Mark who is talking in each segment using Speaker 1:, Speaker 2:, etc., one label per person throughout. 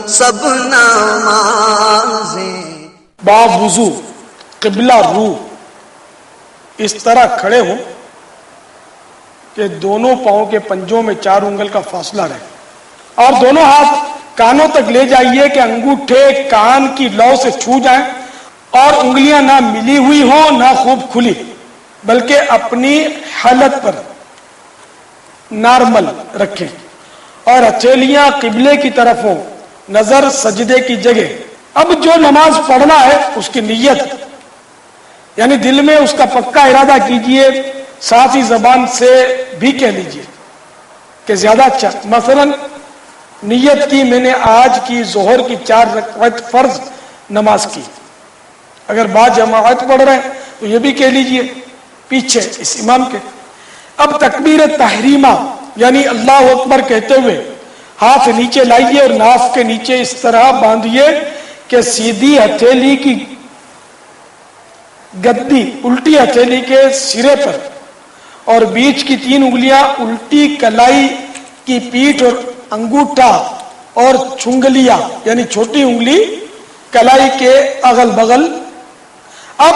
Speaker 1: سب نمازیں
Speaker 2: با وضو قبلہ رو اس طرح کھڑے ہوں کہ دونوں پاؤں کے پنجوں میں 4 انگل کا فاصلہ رہے، اور دونوں ہاتھ کانوں تک لے جائیے کہ انگوٹھے کان کی لو سے چھو جائیں، اور انگلیاں نہ ملی ہوئی ہوں نہ خوب کھلی، بلکہ اپنی حالت پر نارمل رکھیں، اور ہتھیلیاں قبلے کی طرف ہوں، نظر سجدے کی جگہ۔ اب جو نماز پڑھنا ہے اس کی نیت، یعنی دل میں اس کا پکا ارادہ کیجئے، ساتھ ہی زبان سے بھی کہہ لیجئے کہ زیادہ اچھا۔ مثلا نیت کی میں نے آج کی ظہر کی 4 رکعت فرض نماز کی، اگر بعد جماعت پڑھ رہے ہیں تو یہ بھی کہہ لیجئے پیچھے اس امام کے۔ اب تکبیر تحریمہ یعنی اللہ اکبر کہتے ہوئے ہاتھ نیچے لائیے اور ناف کے نیچے اس طرح باندھیے کہ سیدھی ہتھیلی کی گدی الٹی ہتھیلی کے سرے پر، اور بیچ کی 3 انگلیاں الٹی کلائی کی پیٹھ، اور انگوٹھا اور چھنگلیاں یعنی چھوٹی انگلی کلائی کے اغل بغل۔ اب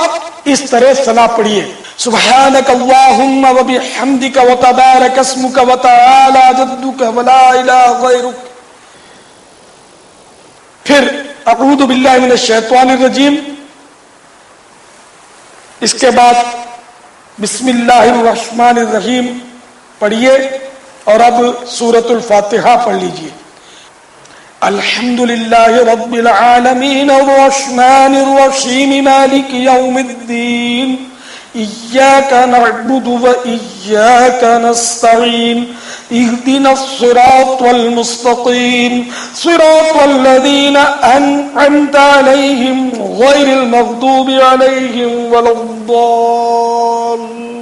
Speaker 2: اس طرح صلاح پڑھیے، سبحانک اللہم وبحمدک وتبارک اسمک وتعالی جدک ولا الہ غیرک۔ پھر اعوذ باللہ من الشیطان الرجیم، اس کے بعد بسم اللہ الرحمن الرحیم پڑھیے، اور اب سورۃ الفاتحہ پڑھ لیجیے۔ الحمد للہ رب العالمین الرحمن الرحیم مالک یوم الدین إياك نعبد وإياك نستعين اهدنا الصراط المستقيم صراط الذين أنعمت عليهم غير المغضوب عليهم ولا الضالين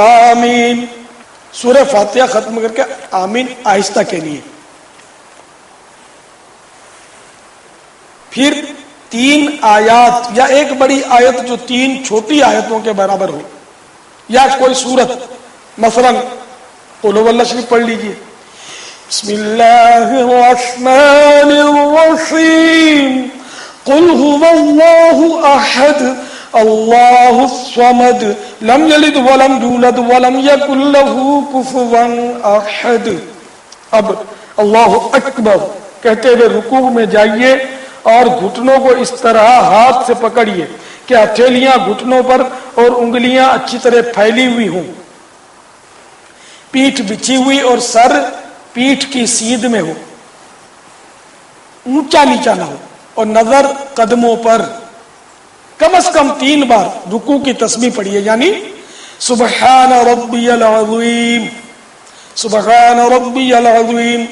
Speaker 2: آمین۔ سورہ فاتحہ ختم کر کے آمین آہستہ کہنی ہے۔ پھر 3 آیات یا ایک بڑی آیت جو 3 چھوٹی آیتوں کے برابر ہو، یا کوئی سورت، مثلا قل هو اللہ شریف پڑھ لیجئے۔ بسم اللہ الرحمن الرحیم قل هو اللہ احد اللہ الصمد لم یلد ولم یولد ولم یکن له کفوا احد۔ اب اللہ اکبر کہتے ہوئے رکوع میں جائیے اور گھٹنوں کو اس طرح ہاتھ سے پکڑیے کہ ہتھیلیاں گھٹنوں پر اور انگلیاں اچھی طرح پھیلی ہوئی ہوں، پیٹھ بچھی ہوئی اور سر پیٹھ کی سیدھ میں ہو، اونچا نیچا نہ ہو، اور نظر قدموں پر۔ کم از کم 3 بار رکوع کی تسبیح پڑھیے، یعنی سبحان ربی العظیم، سبحان ربی العظیم،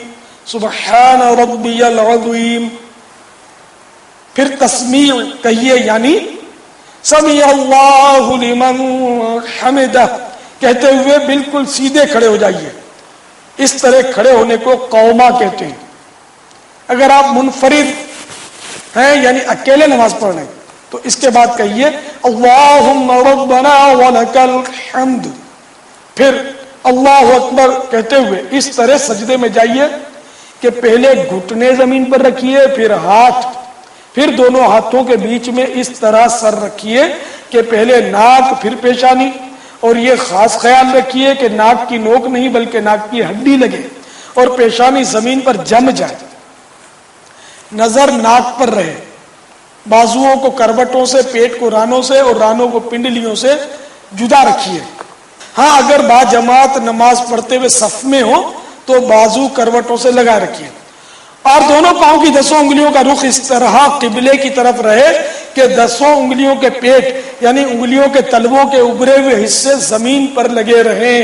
Speaker 2: سبحان ربی العظیم۔ پھر تسمیع کہیے، یعنی سمیع اللہ لمن حمدہ کہتے ہوئے بالکل سیدھے کھڑے ہو جائیے۔ اس طرح کھڑے ہونے کو قوما کہتے ہیں۔ اگر آپ منفرد ہیں یعنی اکیلے نماز پڑھ رہے ہیں تو اس کے بعد کہیے اللہم ربنا ولک الحمد۔ پھر اللہ اکبر کہتے ہوئے اس طرح سجدے میں جائیے کہ پہلے گھٹنے زمین پر رکھیے، پھر ہاتھ، پھر دونوں ہاتھوں کے بیچ میں اس طرح سر رکھیے کہ پہلے ناک پھر پیشانی، اور یہ خاص خیال رکھیے کہ ناک کی نوک نہیں بلکہ ناک کی ہڈی لگے اور پیشانی زمین پر جم جائے، نظر ناک پر رہے، بازوؤں کو کروٹوں سے، پیٹ کو رانوں سے اور رانوں کو پنڈلیوں سے جدا رکھیے۔ ہاں اگر با جماعت نماز پڑھتے ہوئے صف میں ہو تو بازو کروٹوں سے لگا رکھیے، اور دونوں پاؤں کی 10 انگلیوں کا رخ اس طرح قبلے کی طرف رہے کہ 10 انگلیوں کے پیٹ یعنی انگلیوں کے تلووں کے ابھرے ہوئے حصے زمین پر لگے رہیں،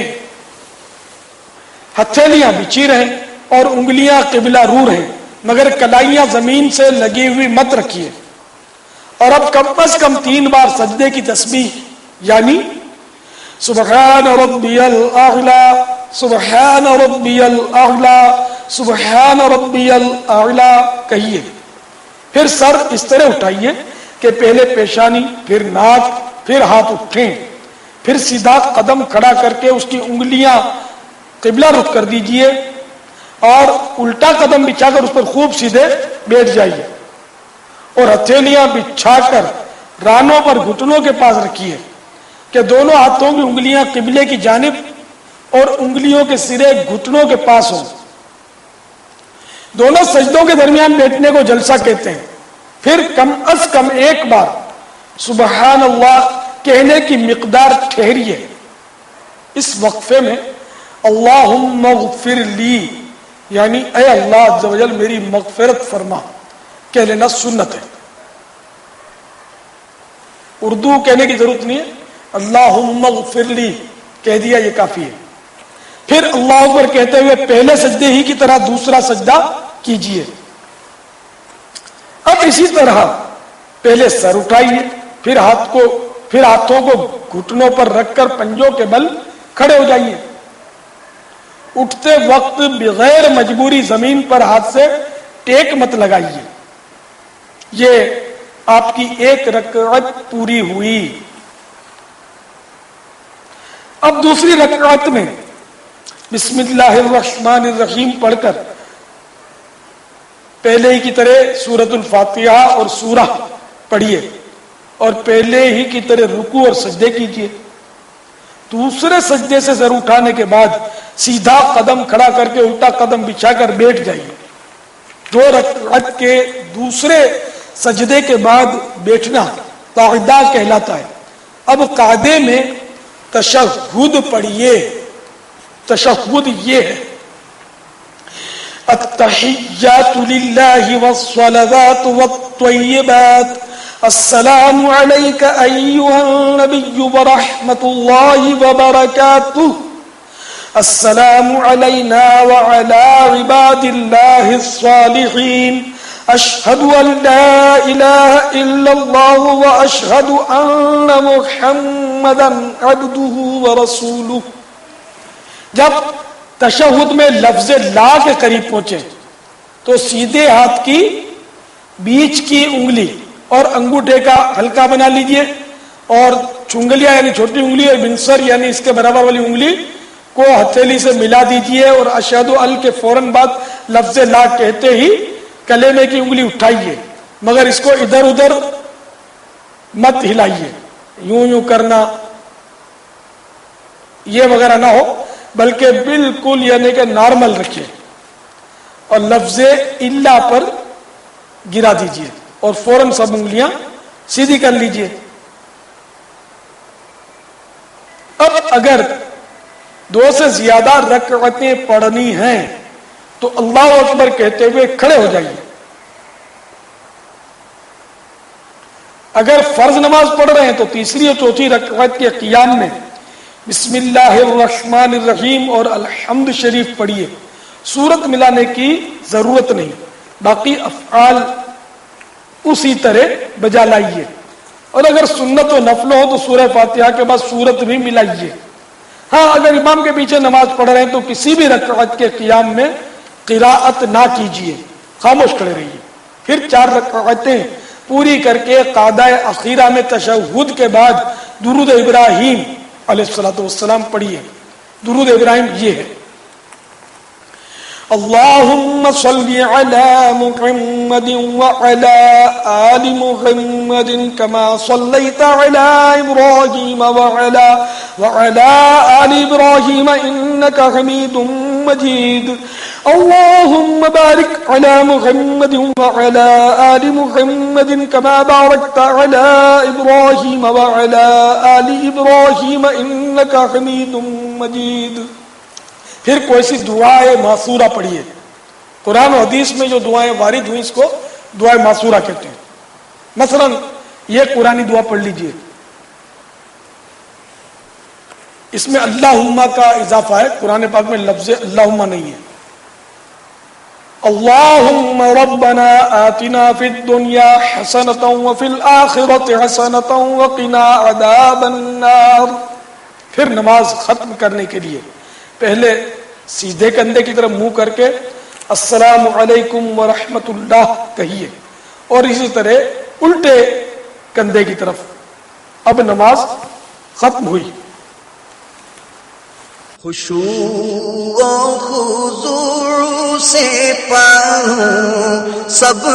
Speaker 2: ہتھیلیاں بچھی رہیں اور انگلیاں قبلہ رو رہیں، مگر کلائیاں زمین سے لگی ہوئی مت رکھیے۔ اور اب کم از کم 3 بار سجدے کی تسبیح، یعنی سبحان ربی الاعلی، سبحان ربی الاعلی، سبحان ربی الاعلی کہیے۔ پھر سر اس طرح اٹھائیے کہ پہلے پیشانی، پھر ناک، پھر ہاتھ اٹھیں، پھر سیدھا قدم کھڑا کر کے اس کی انگلیاں قبلہ رخ کر دیجئے، اور الٹا قدم بچھا کر اس پر خوب سیدھے بیٹھ جائیے اور ہتھیلیاں بچھا کر رانوں پر گھٹنوں کے پاس رکھیے کہ دونوں ہاتھوں کی انگلیاں قبلے کی جانب اور انگلیوں کے سرے گھٹنوں کے پاس ہوں. دونوں سجدوں کے درمیان بیٹھنے کو جلسہ کہتے ہیں. پھر کم از کم ایک بار سبحان اللہ کہنے کی مقدار ٹھہریے. اس وقفے میں اللہم اغفر لی یعنی اے اللہ عز و جل میری مغفرت فرما کہہ لینا سنت ہے. اردو کہنے کی ضرورت نہیں ہے، اللہم اغفر لی کہہ دیا یہ کافی ہے. پھر اللہ اکبر کہتے ہوئے پہلے سجدے ہی کی طرح دوسرا سجدہ کیجئے. اب اسی طرح پہلے سر اٹھائیے، پھر ہاتھوں کو گھٹنوں پر رکھ کر پنجوں کے بل کھڑے ہو جائیے. اٹھتے وقت بغیر مجبوری زمین پر ہاتھ سے ٹیک مت لگائیے. یہ آپ کی ایک رکعت پوری ہوئی. اب دوسری رکعت میں بسم اللہ الرحمن الرحیم پڑھ کر پہلے ہی کی طرح سورۃ الفاتحہ اور سورہ پڑھیے اور پہلے ہی کی طرح رکوع اور سجدے کیجیے. دوسرے سجدے سے سر اٹھانے کے بعد سیدھا قدم کھڑا کر کے الٹا قدم بچھا کر بیٹھ جائیے. دو رکعت کے دوسرے سجدے کے بعد بیٹھنا قاعدہ کہلاتا ہے. اب قاعدے میں تشہد پڑھیے. تشہد یہ ہے التحیات للہ والصلوات والطیبات السلام علیک ایہا النبی ورحمۃ اللہ وبرکاتہ السلام علینا وعلی عباد اللہ الصالحین اشہد ان لا الہ الا اللہ واشہد ان محمدا عبدہ ورسولہ. جب تشہد میں لفظ لا کے قریب پہنچے تو سیدھے ہاتھ کی بیچ کی انگلی اور انگوٹھے کا حلقہ بنا لیجئے اور چنگلیاں یعنی چھوٹی انگلی اور بنسر یعنی اس کے برابر والی انگلی کو ہتھیلی سے ملا دیجئے اور اشہد ال کے فوراً بعد لفظ لا کہتے ہی کلیمے کی انگلی اٹھائیے، مگر اس کو ادھر ادھر مت ہلائیے، یوں کرنا یہ وغیرہ نہ ہو، بلکہ بالکل یعنی کہ نارمل رکھیے اور لفظ الا پر گرا دیجئے اور فوراً سب انگلیاں سیدھی کر لیجئے. اب اگر دو سے زیادہ رکعتیں پڑھنی ہیں تو اللہ اکبر کہتے ہوئے کھڑے ہو جائیے. اگر فرض نماز پڑھ رہے ہیں تو تیسری اور چوتھی رکعت کے قیام میں بسم اللہ الرحمن الرحیم اور الحمد شریف پڑھیے. سورت ملانے کی ضرورت نہیں، باقی افعال اسی طرح بجا لائیے. اور اگر سنت و نفل ہو تو سورہ فاتحہ کے بعد سورت بھی ملائیے. ہاں اگر امام کے پیچھے نماز پڑھ رہے ہیں تو کسی بھی رکعت کے قیام میں قراءت نہ کیجیے، خاموش کھڑے رہیے. پھر 4 رکعتیں پوری کر کے قاعدہ اخیرہ میں تشہد کے بعد درود ابراہیم علیہ الصلوۃ والسلام پڑھیے. درود ابراہیم یہ ہے اللہم صل علی محمد وعلی آل محمد کما صلیت علی ابراہیم وعلی آل ابراہیم انک حمید مجید اللہم بارک علی محمد وعلی آل محمد کما بارکت علی ابراہیم وعلی آل ابراہیم انک حمید مجید. پھر کوئی سی دعائے معصورہ پڑھیے. قرآن و حدیث میں جو دعائیں وارد ہوئی اس کو دعائے معصورہ کہتے ہیں. مثلا یہ قرآنی دعا پڑھ لیجئے، اس میں اللہم کا اضافہ ہے، قرآن پاک میں لفظ اللہم نہیں ہے. اللہم ربنا آتنا فی الدنیا حسنۃ وفی الآخرۃ حسنۃ وقنا عذاب النار. پھر نماز ختم کرنے کے لیے پہلے سیدھے کندھے کی طرف منہ کر کے السلام علیکم ورحمۃ اللہ کہیے اور اسی طرح الٹے کندھے کی طرف. اب نماز ختم ہوئی.
Speaker 1: خشوع و خضوع سے پڑھوں سب